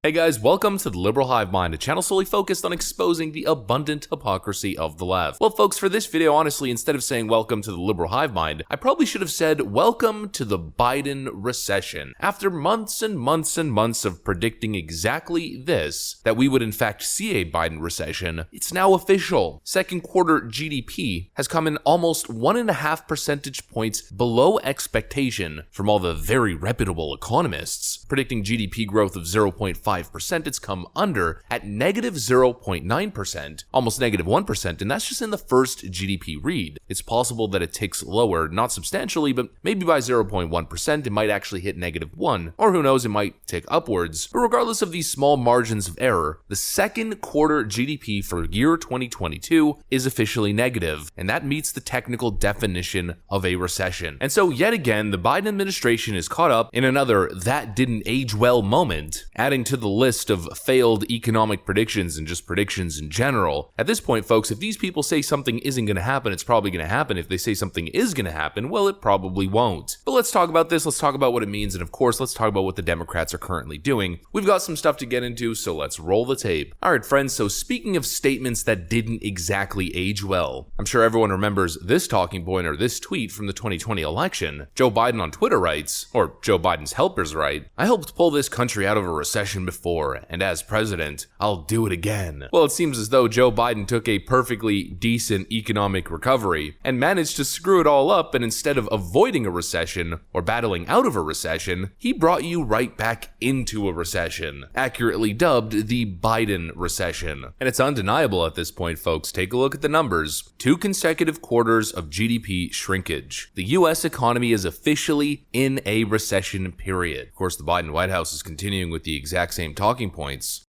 Hey guys, welcome to the Liberal Hive Mind, a channel solely focused on exposing the abundant hypocrisy of the left. Well folks, for this video, honestly, instead of saying welcome to the Liberal Hive Mind, I probably should have said welcome to the Biden recession. After months and months and months of predicting exactly this, that we would in fact see a Biden recession, it's now official. Second quarter GDP has come in almost 1.5 percentage points below expectation from all the very reputable economists. Predicting GDP growth of 0.5%, it's come under at negative 0.9%, almost negative 1%, and that's just in the first GDP read. It's possible that it ticks lower, not substantially, but maybe by 0.1%, it might actually hit negative 1, or who knows, it might tick upwards. But regardless of these small margins of error, the second quarter GDP for year 2022 is officially negative, and that meets the technical definition of a recession. And so yet again, the Biden administration is caught up in another "that didn't age well" moment, adding to the list of failed economic predictions and just predictions in general. At this point, folks, if these people say something isn't going to happen, it's probably going to happen. If they say something is going to happen, well, it probably won't. But let's talk about this. Let's talk about what it means. And of course, let's talk about what the Democrats are currently doing. We've got some stuff to get into, so let's roll the tape. All right, friends. So speaking of statements that didn't exactly age well, I'm sure everyone remembers this talking point or this tweet from the 2020 election. Joe Biden on Twitter writes, or Joe Biden's helpers write, "I helped pull this country out of a recession before, and as president, I'll do it again." Well, it seems as though Joe Biden took a perfectly decent economic recovery and managed to screw it all up, and instead of avoiding a recession or battling out of a recession, he brought you right back into a recession, accurately dubbed the Biden recession. And it's undeniable at this point, folks. Take a look at the numbers. 2 consecutive quarters of GDP shrinkage. The US economy is officially in a recession period. Of course, the Biden White House is continuing with the exact same talking points.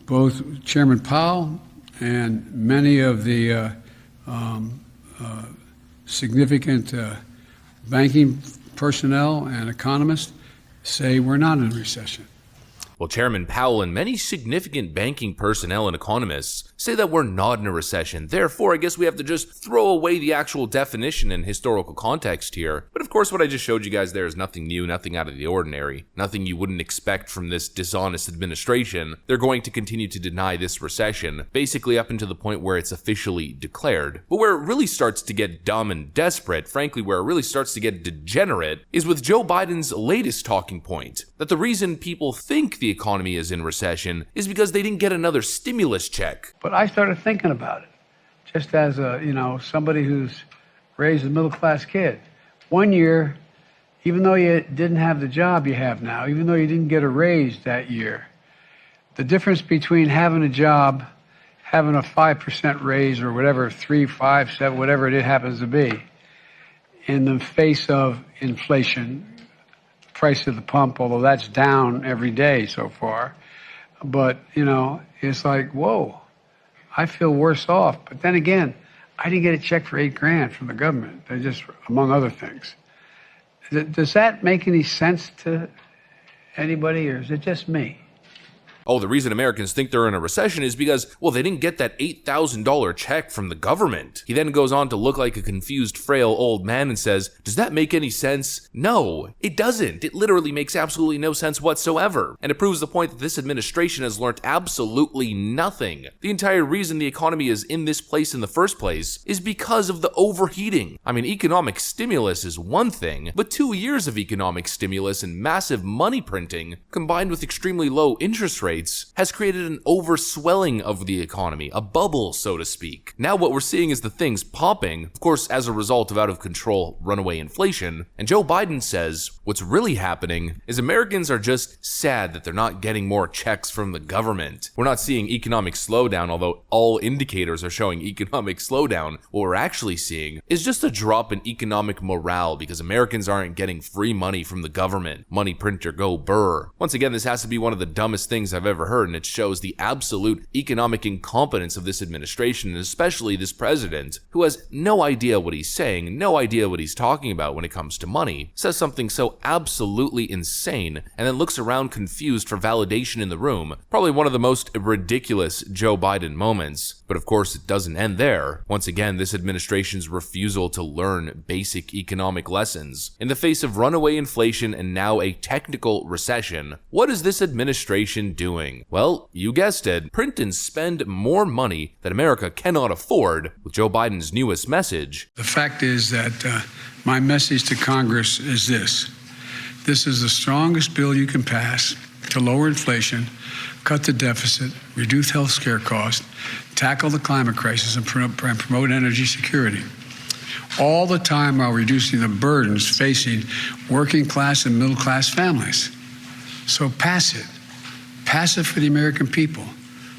Both Chairman Powell and many of the significant banking personnel and economists say we're not in a recession. Well, Chairman Powell and many significant banking personnel and economists say that we're not in a recession. Therefore, I guess we have to just throw away the actual definition and historical context here. But of course, what I just showed you guys there is nothing new, nothing out of the ordinary, nothing you wouldn't expect from this dishonest administration. They're going to continue to deny this recession, basically up until the point where it's officially declared. But where it really starts to get dumb and desperate, frankly, where it really starts to get degenerate, is with Joe Biden's latest talking point, that the reason people think the economy is in recession is because they didn't get another stimulus check. But I started thinking about it, just as somebody who's raised a middle-class kid. One year, even though you didn't have the job you have now, even though you didn't get a raise that year, the difference between having a job, having a 5% raise or whatever, 3, 5, 7, whatever it happens to be, in the face of inflation, price of the pump, although that's down every day so far. But, it's like, whoa, I feel worse off. But then again, I didn't get a check for $8,000 from the government. They're just, among other things. Does that make any sense to anybody, or is it just me? Oh, the reason Americans think they're in a recession is because, well, they didn't get that $8,000 check from the government. He then goes on to look like a confused, frail old man and says, does that make any sense? No, it doesn't. It literally makes absolutely no sense whatsoever. And it proves the point that this administration has learned absolutely nothing. The entire reason the economy is in this place in the first place is because of the overheating. I mean, economic stimulus is one thing, but 2 years of economic stimulus and massive money printing, combined with extremely low interest rates, has created an overswelling of the economy, a bubble, so to speak. Now what we're seeing is the things popping, of course, as a result of out of control runaway inflation. And Joe Biden says what's really happening is Americans are just sad that they're not getting more checks from the government. We're not seeing economic slowdown, although all indicators are showing economic slowdown. What we're actually seeing is just a drop in economic morale because Americans aren't getting free money from the government. Money printer go burr. Once again, this has to be one of the dumbest things I've ever heard, and it shows the absolute economic incompetence of this administration, and especially this president, who has no idea what he's saying, no idea what he's talking about when it comes to money, says something so absolutely insane, and then looks around confused for validation in the room. Probably one of the most ridiculous Joe Biden moments. But of course, it doesn't end there. Once again, this administration's refusal to learn basic economic lessons. In the face of runaway inflation and now a technical recession, what is this administration doing? Well, you guessed it, print and spend more money that America cannot afford with Joe Biden's newest message. The fact is that my message to Congress is this. This is the strongest bill you can pass to lower inflation, cut the deficit, reduce health care costs, tackle the climate crisis, and promote energy security. All the time while reducing the burdens facing working class and middle class families. So pass it. Pass it for the American people.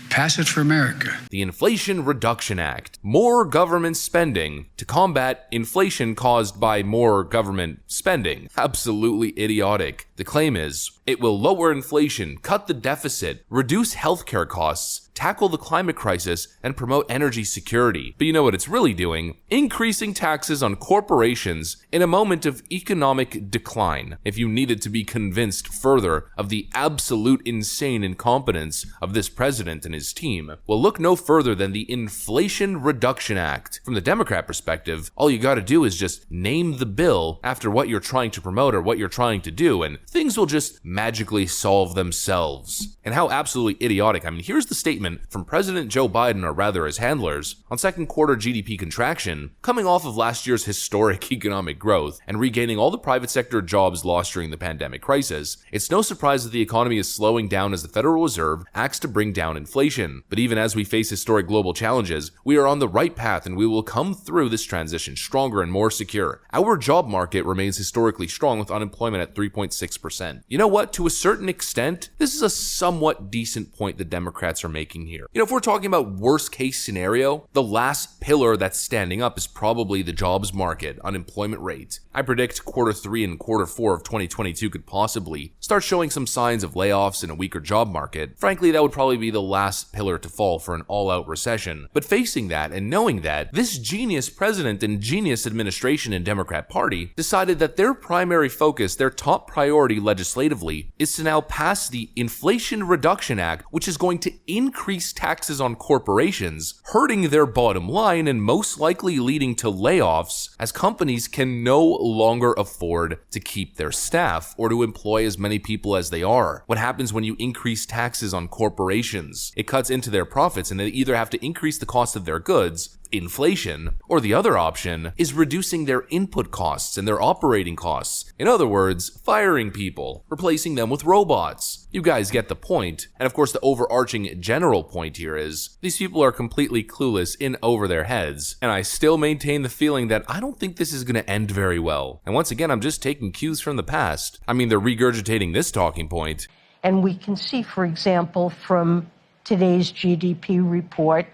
Pass it for America. The Inflation Reduction Act. More government spending to combat inflation caused by more government spending. Absolutely idiotic. The claim is it will lower inflation, cut the deficit, reduce healthcare costs, tackle the climate crisis, and promote energy security. But you know what it's really doing? Increasing taxes on corporations in a moment of economic decline. If you needed to be convinced further of the absolute insane incompetence of this president and his team, well, look no further than the Inflation Reduction Act. From the Democrat perspective, all you gotta do is just name the bill after what you're trying to promote or what you're trying to do, and things will just magically solve themselves. And how absolutely idiotic. I mean, here's the statement from President Joe Biden, or rather his handlers, on second quarter GDP contraction, coming off of last year's historic economic growth and regaining all the private sector jobs lost during the pandemic crisis. It's no surprise that the economy is slowing down as the Federal Reserve acts to bring down inflation. But even as we face historic global challenges, we are on the right path and we will come through this transition stronger and more secure. Our job market remains historically strong with unemployment at 3.6%. You know what? To a certain extent, this is a somewhat decent point the Democrats are making here. You know, if we're talking about worst case scenario, the last pillar that's standing up is probably the jobs market, unemployment rate. I predict quarter 3 and quarter 4 of 2022 could possibly start showing some signs of layoffs and a weaker job market. Frankly, that would probably be the last pillar to fall for an all-out recession. But facing that and knowing that, this genius president and genius administration and Democrat Party decided that their primary focus, their top priority legislatively, is to now pass the Inflation Reduction Act, which is going to increase taxes on corporations, hurting their bottom line and most likely leading to layoffs as companies can no longer afford to keep their staff or to employ as many people as they are. What happens when you increase taxes on corporations? It cuts into their profits and they either have to increase the cost of their goods, inflation, or the other option is reducing their input costs and their operating costs. In other words, firing people, replacing them with robots. You guys get the point. And of course, the overarching general point here is these people are completely clueless in over their heads. And I still maintain the feeling that I don't think this is going to end very well. And once again, I'm just taking cues from the past. I mean, they're regurgitating this talking point. And we can see, for example, from today's GDP report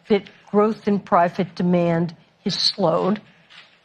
that growth in private demand has slowed.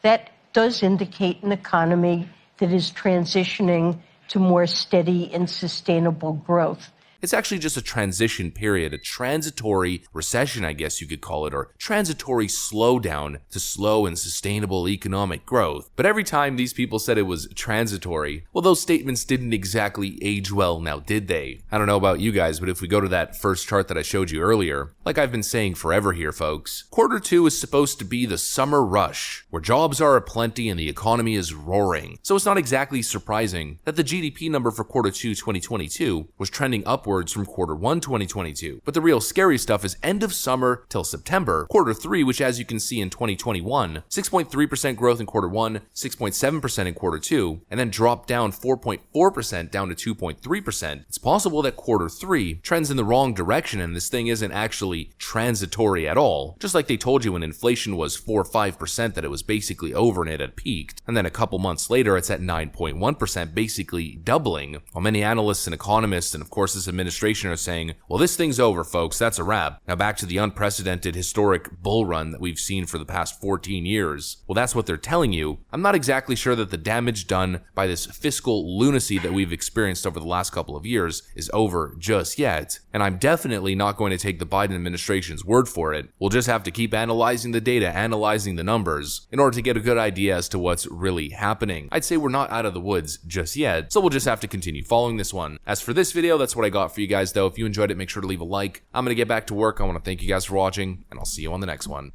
That does indicate an economy that is transitioning to more steady and sustainable growth. It's actually just a transition period, a transitory recession, I guess you could call it, or transitory slowdown to slow and sustainable economic growth. But every time these people said it was transitory, well, those statements didn't exactly age well now, did they? I don't know about you guys, but if we go to that first chart that I showed you earlier, like I've been saying forever here, folks, quarter 2 is supposed to be the summer rush, where jobs are aplenty and the economy is roaring. So it's not exactly surprising that the GDP number for quarter 2 2022 was trending upwards from quarter 1 2022. But the real scary stuff is end of summer till September, quarter 3, which as you can see in 2021, 6.3% growth in quarter 1, 6.7% in quarter 2, and then dropped down 4.4% down to 2.3%. It's possible that quarter 3 trends in the wrong direction and this thing isn't actually transitory at all. Just like they told you when inflation was 4 or 5% that it was basically over and it had peaked. And then a couple months later, it's at 9.1%, basically doubling. While many analysts and economists, and of course this administration, are saying, well, this thing's over, folks, that's a wrap. Now back to the unprecedented historic bull run that we've seen for the past 14 years. Well, that's what they're telling you. I'm not exactly sure that the damage done by this fiscal lunacy that we've experienced over the last couple of years is over just yet. And I'm definitely not going to take the Biden administration's word for it. We'll just have to keep analyzing the data, analyzing the numbers, in order to get a good idea as to what's really happening. I'd say we're not out of the woods just yet, so we'll just have to continue following this one. As for this video, that's what I got thought for you guys, though. If you enjoyed it, make sure to leave a like. I'm going to get back to work. I want to thank you guys for watching, and I'll see you on the next one.